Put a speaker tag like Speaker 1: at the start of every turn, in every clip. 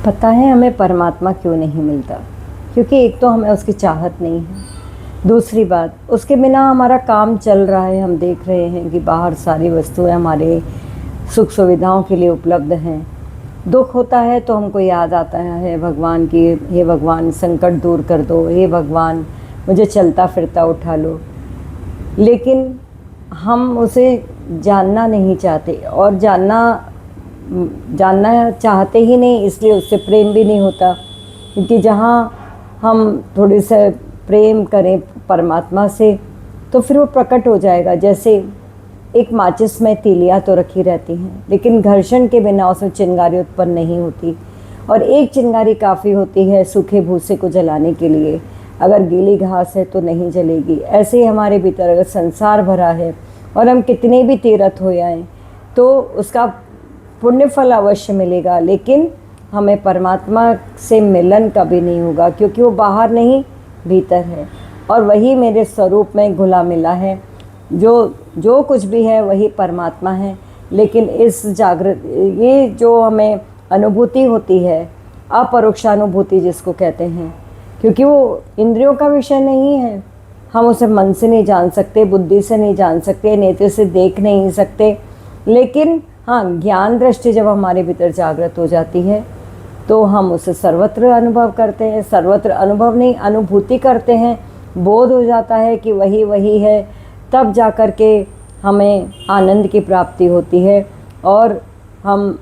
Speaker 1: पता है हमें परमात्मा क्यों नहीं मिलता? क्योंकि एक तो हमें उसकी चाहत नहीं है, दूसरी बात उसके बिना हमारा काम चल रहा है। हम देख रहे हैं कि बाहर सारी वस्तुएं हमारे सुख सुविधाओं के लिए उपलब्ध हैं। दुख होता है तो हमको याद आता है भगवान की, हे भगवान संकट दूर कर दो, हे भगवान मुझे चलता फिरता उठा लो। लेकिन हम उसे जानना नहीं चाहते, और जानना चाहते ही नहीं, इसलिए उससे प्रेम भी नहीं होता। क्योंकि जहाँ हम थोड़े से प्रेम करें परमात्मा से तो फिर वो प्रकट हो जाएगा। जैसे एक माचिस में तीलियाँ तो रखी रहती हैं, लेकिन घर्षण के बिना उसमें चिंगारी उत्पन्न नहीं होती, और एक चिंगारी काफ़ी होती है सूखे भूसे को जलाने के लिए। अगर गीली घास है तो नहीं जलेगी। ऐसे ही हमारे भीतर अगर संसार भरा है और हम कितने भी तीर्थ हो आएँ तो उसका पुण्य फल अवश्य मिलेगा, लेकिन हमें परमात्मा से मिलन कभी नहीं होगा, क्योंकि वो बाहर नहीं भीतर है। और वही मेरे स्वरूप में घुला मिला है। जो कुछ भी है वही परमात्मा है। लेकिन इस ये जो हमें अनुभूति होती है, अपरोक्षानुभूति जिसको कहते हैं, क्योंकि वो इंद्रियों का विषय नहीं है। हम उसे मन से नहीं जान सकते, बुद्धि से नहीं जान सकते, नेत्र से देख नहीं सकते। लेकिन हाँ, ज्ञान दृष्टि जब हमारे भीतर जागृत हो जाती है तो हम उसे सर्वत्र अनुभव करते हैं। सर्वत्र अनुभव नहीं, अनुभूति करते हैं। बोध हो जाता है कि वही वही है, तब जा कर के हमें आनंद की प्राप्ति होती है और हम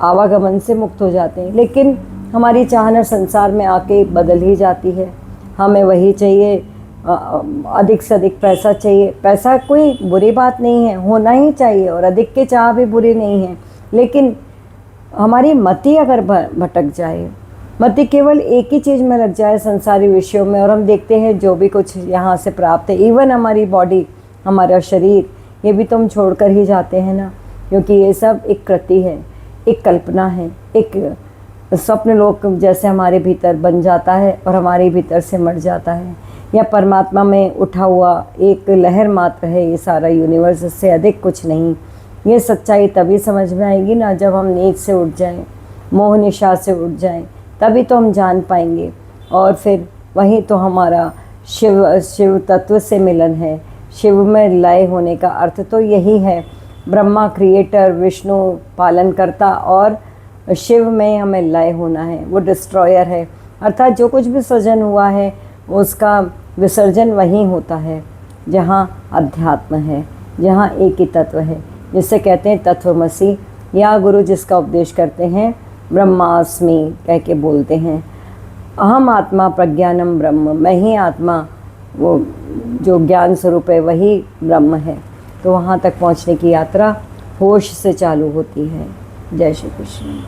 Speaker 1: आवागमन से मुक्त हो जाते हैं। लेकिन हमारी चाहना संसार में आके बदल ही जाती है। हमें वही चाहिए, अधिक से अधिक पैसा चाहिए। पैसा कोई बुरी बात नहीं है, होना ही चाहिए, और अधिक के चाह भी बुरी नहीं है। लेकिन हमारी मति अगर भटक जाए, मति केवल एक ही चीज़ में लग जाए, संसारी विषयों में, और हम देखते हैं जो भी कुछ यहाँ से प्राप्त है, इवन हमारी बॉडी, हमारा शरीर, ये भी तो हम छोड़ कर ही जाते हैं ना। क्योंकि ये सब एक कृति है, एक कल्पना है, एक स्वप्न लोक जैसे हमारे भीतर बन जाता है और हमारे भीतर से मर जाता है। या परमात्मा में उठा हुआ एक लहर मात्र है ये सारा यूनिवर्स, इससे अधिक कुछ नहीं। ये सच्चाई तभी समझ में आएगी ना जब हम नींद से उठ जाएं, मोह निशा से उठ जाएं, तभी तो हम जान पाएंगे। और फिर वही तो हमारा शिव तत्व से मिलन है। शिव में लय होने का अर्थ तो यही है। ब्रह्मा क्रिएटर, विष्णु पालनकर्ता, और शिव में हमें लय होना है। वो डिस्ट्रॉयर है, अर्थात जो कुछ भी सृजन हुआ है उसका विसर्जन वहीं होता है जहाँ अध्यात्म है, जहाँ एक ही तत्व है, जिसे कहते हैं तत्वमसि। या गुरु जिसका उपदेश करते हैं ब्रह्मास्मि कह के बोलते हैं, अहम आत्मा प्रज्ञानम ब्रह्म, मैं ही आत्मा, वो जो ज्ञान स्वरूप है वही ब्रह्म है। तो वहाँ तक पहुँचने की यात्रा होश से चालू होती है। जय श्री कृष्ण।